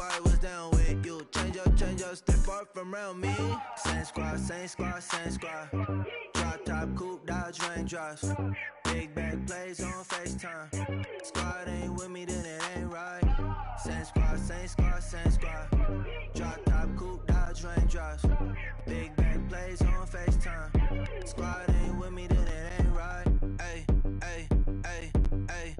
I was down with you. Change up, step far from around me. Same squad, same squad, same squad. Drop top, coupe, dodge, raindrops. Big back plays on FaceTime. Squad ain't with me, then it ain't right. Same squad, same squad, same squad. Drop top, coupe, dodge, raindrops. Big back plays on FaceTime. Squad ain't with me, then it ain't right. Ay, ay, ay, ay.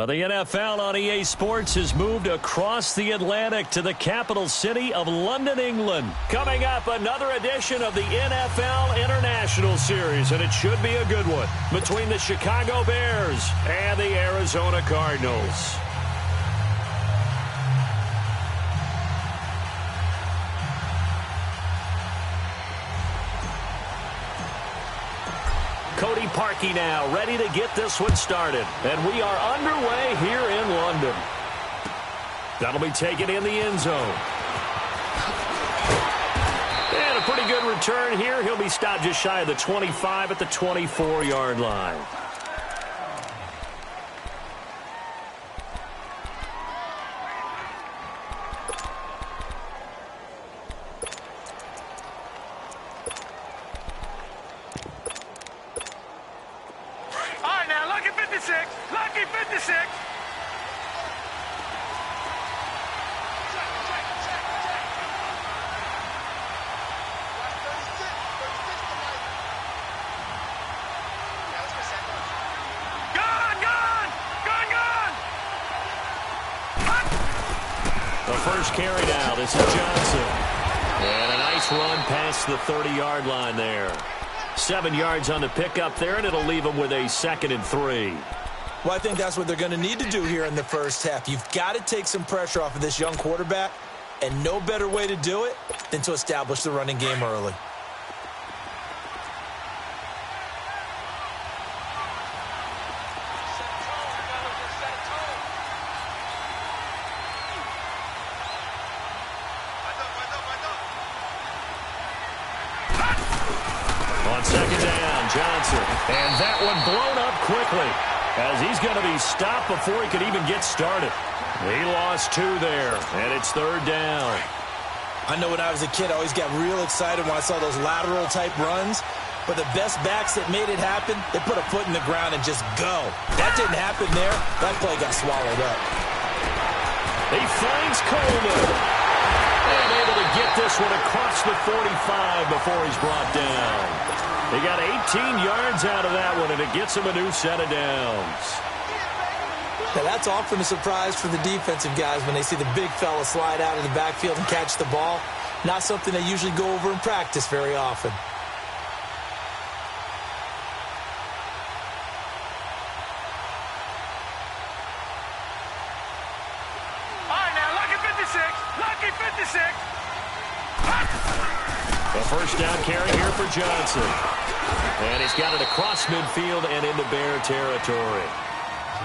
The NFL on EA Sports has moved across the Atlantic to the capital city of London, England. Coming up, another edition of the NFL International Series, and it should be a good one, between the Chicago Bears and the Arizona Cardinals. Cody Parkey now, ready to get this one started. And we are underway here in London. That'll be taken in the end zone. And a pretty good return here. He'll be stopped just shy of the 25 at the 24-yard line. Lucky 56. The first carry now. This is Johnson. And a nice run past the 30-yard line there. 7 yards on the pickup there, and it'll leave them with a 2nd and 3. Well, I think that's what they're going to need to do here in the first half. You've got to take some pressure off of this young quarterback, and no better way to do it than to establish the running game early. On 2nd down, Johnson. And that one blown up quickly, as he's going to be stopped before he could even get started. He lost 2 there, and it's 3rd down. I know when I was a kid, I always got real excited when I saw those lateral-type runs. But the best backs that made it happen, they put a foot in the ground and just go. That didn't happen there. That play got swallowed up. He finds Coleman. And able to get this one across the 45 before he's brought down. He got 18 yards out of that one, and it gets him a new set of downs. Now, that's often a surprise for the defensive guys when they see the big fella slide out of the backfield and catch the ball. Not something they usually go over in practice very often. All right, now, lucky 56. Lucky 56. The first down carry here for Johnson. And he's got it across midfield and into Bear territory.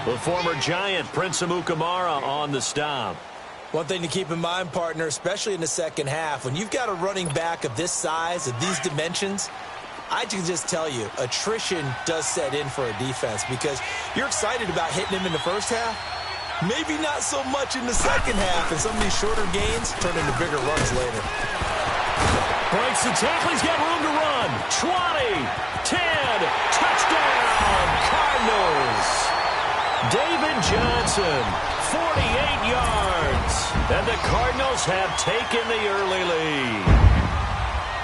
The former Giant, Prince Amukamara, on the stop. One thing to keep in mind, partner, especially in the second half, when you've got a running back of this size, of these dimensions, I can just tell you, attrition does set in for a defense because you're excited about hitting him in the first half. Maybe not so much in the second half, and some of these shorter gains turn into bigger runs later. Breaks the tackle. He's got room to run. 20, 10, touchdown, Cardinals. David Johnson, 48 yards. And the Cardinals have taken the early lead.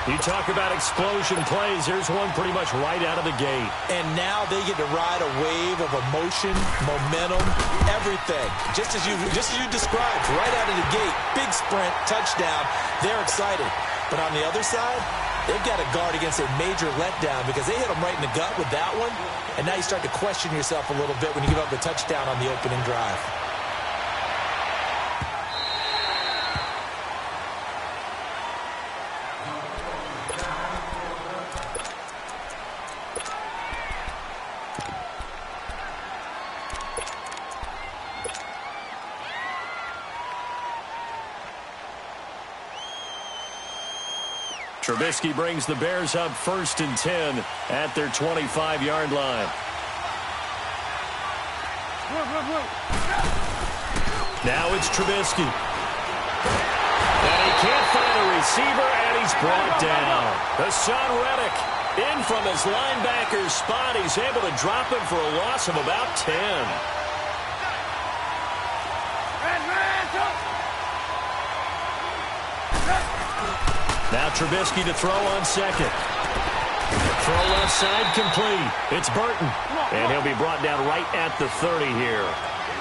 You talk about explosion plays. Here's one pretty much right out of the gate. And now they get to ride a wave of emotion, momentum, everything. Just as you described, right out of the gate, big sprint, touchdown. They're excited. But on the other side, they've got to guard against a major letdown because they hit them right in the gut with that one. And now you start to question yourself a little bit when you give up the touchdown on the opening drive. Trubisky brings the Bears up 1st and 10 at their 25-yard line. Now it's Trubisky. And he can't find a receiver, and he's brought down. Hassan Reddick in from his linebacker's spot. He's able to drop him for a loss of about 10. Now Trubisky to throw on second. Throw left side complete. It's Burton. And he'll be brought down right at the 30 here.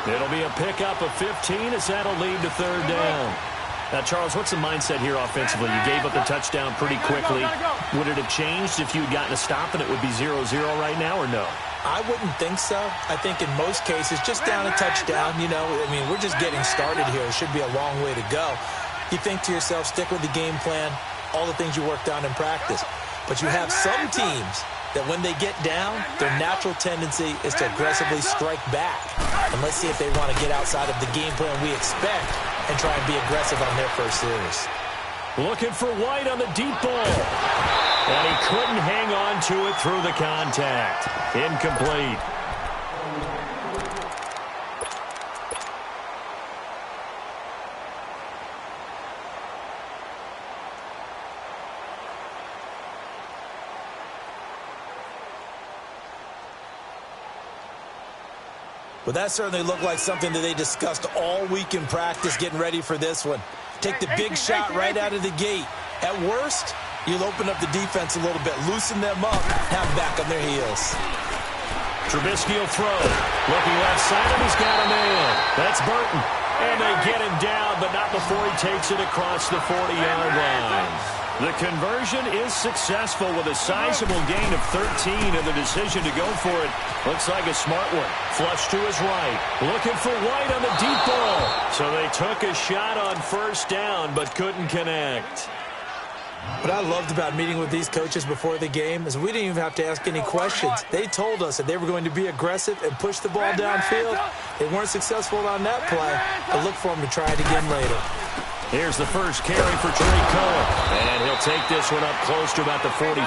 It'll be a pickup of 15 as that'll lead to 3rd down. Now, Charles, what's the mindset here offensively? You gave up the touchdown pretty quickly. Would it have changed if you had gotten a stop and it would be 0-0 right now, or no? I wouldn't think so. I think in most cases, just down a touchdown, you know, I mean, we're just getting started here. It should be a long way to go. You think to yourself, stick with the game plan, all the things you worked on in practice. But you have some teams that when they get down, their natural tendency is to aggressively strike back. And let's see if they want to get outside of the game plan we expect and try and be aggressive on their first series. Looking for White on the deep ball. And he couldn't hang on to it through the contact. Incomplete. Well, that certainly looked like something that they discussed all week in practice getting ready for this one. Take the big shot right out of the gate. At worst, you'll open up the defense a little bit, loosen them up, have them back on their heels. Trubisky will throw. Looking left side, and he's got a man. That's Burton. And they get him down, but not before he takes it across the 40-yard line. The conversion is successful with a sizable gain of 13, and the decision to go for it looks like a smart one. Flush to his right. Looking for White on the deep ball. So they took a shot on 1st down, but couldn't connect. What I loved about meeting with these coaches before the game is we didn't even have to ask any questions. They told us that they were going to be aggressive and push the ball downfield. They weren't successful on that play, but look for them to try it again later. Here's the first carry for Trey Cohen. And he'll take this one up close to about the 45.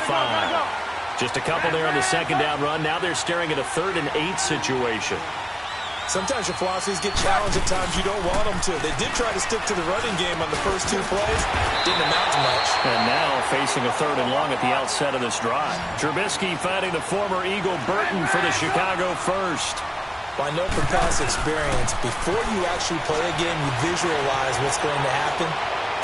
Just a couple there on the 2nd down run. Now they're staring at a 3rd and 8 situation. Sometimes your philosophies get challenged at times you don't want them to. They did try to stick to the running game on the first 2 plays. Didn't amount to much. And now facing a 3rd and long at the outset of this drive. Trubisky finding the former Eagle Burton for the Chicago first. Well, I know from past experience, before you actually play a game, you visualize what's going to happen.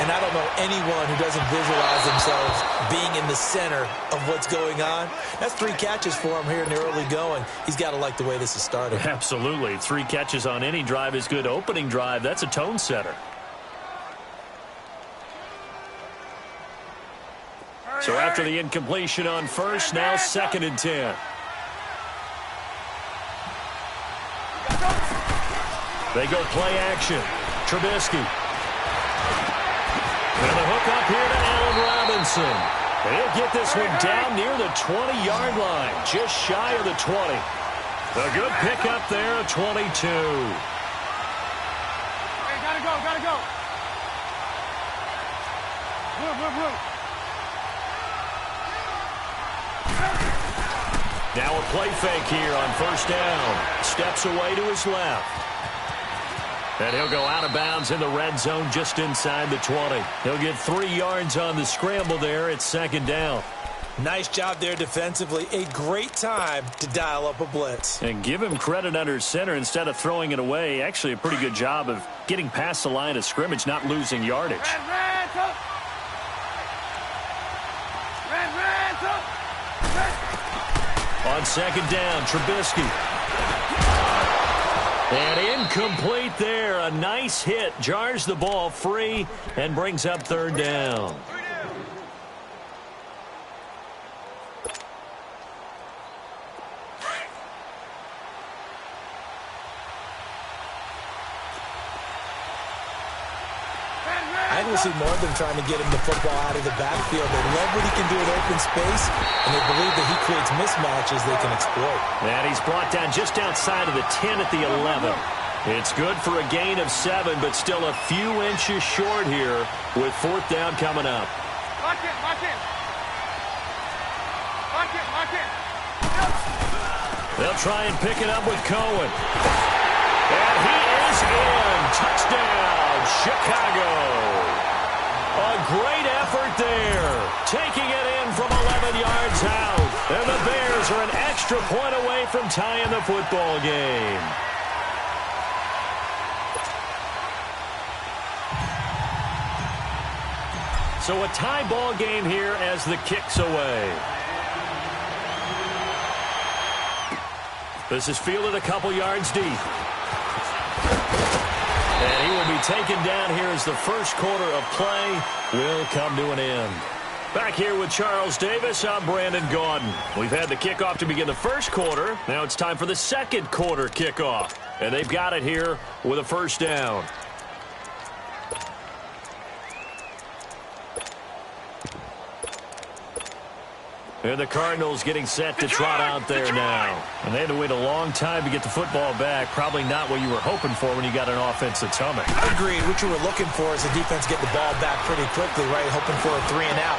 And I don't know anyone who doesn't visualize themselves being in the center of what's going on. That's 3 catches for him here in the early going. He's got to like the way this is started. Absolutely. 3 catches on any drive is good. Opening drive, that's a tone setter. So after the incompletion on 1st, now 2nd and 10. They go play action. Trubisky. And the hook up here to Allen Robinson. And he'll get this one down near the 20-yard line, just shy of the 20. A good pickup there at 22. Hey, gotta go, gotta go. Move. Now a play fake here on 1st down. Steps away to his left. And he'll go out of bounds in the red zone just inside the 20. He'll get 3 yards on the scramble there at 2nd down. Nice job there defensively. A great time to dial up a blitz. And give him credit under center instead of throwing it away. Actually a pretty good job of getting past the line of scrimmage, not losing yardage. On 2nd down, Trubisky. And incomplete there. A nice hit. Jars the ball free and brings up 3rd down. I think we'll see more of them trying to get him the football out of the backfield. They love what he can do in open space, and they believe that he creates mismatches they can exploit. And he's brought down just outside of the 10 at the 11. It's good for a gain of 7, but still a few inches short here with 4th down coming up. Lock in, lock in. They'll try and pick it up with Cohen. And he is in. Touchdown, Chicago. A great effort there. Taking it in from 11 yards out. And the Bears are an extra point away from tying the football game. So a tie ball game here as the kick's away. This is fielded a couple yards deep. And he will be taken down here as the first quarter of play will come to an end. Back here with Charles Davis, I'm Brandon Gaudin. We've had the kickoff to begin the first quarter. Now it's time for the second quarter kickoff. And they've got it here with a first down. And the Cardinals getting set to trot out there now. And they had to wait a long time to get the football back. Probably not what you were hoping for when you got an offense that's humming. Agreed. What you were looking for is the defense get the ball back pretty quickly, right? Hoping for a 3 and out.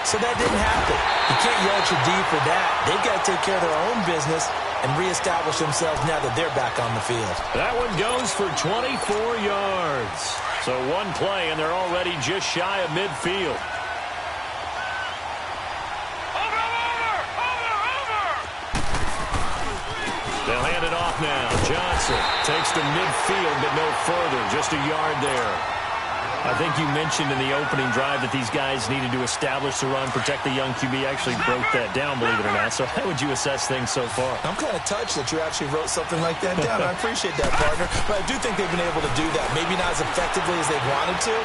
So that didn't happen. You can't yell at your D for that. They've got to take care of their own business and reestablish themselves now that they're back on the field. That one goes for 24 yards. So one play, and they're already just shy of midfield. They'll hand it off now. Johnson takes to midfield, but no further. Just a yard there. I think you mentioned in the opening drive that these guys needed to establish the run, protect the young QB. Actually broke that down, believe it or not. So how would you assess things so far? I'm kind of touched that you actually wrote something like that down. I appreciate that, partner. But I do think they've been able to do that. Maybe not as effectively as they wanted to,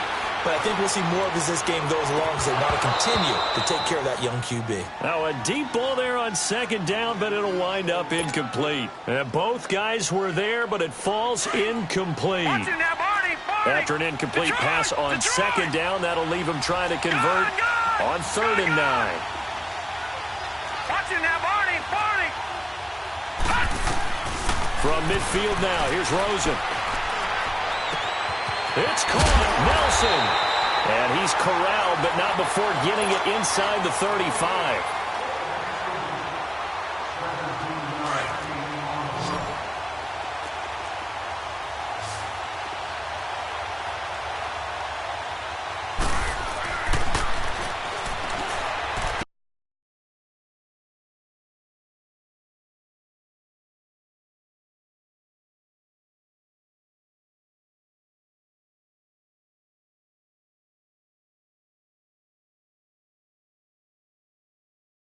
but I think we'll see more of as this game goes along because they want to continue to take care of that young QB. Now a deep ball there on second down, but it'll wind up incomplete. And both guys were there, but it falls incomplete. After an incomplete pass on second down, that'll leave him trying to convert on 3rd and 9. From midfield now, here's Rosen. It's caught, Nelson. And he's corralled, but not before getting it inside the 35.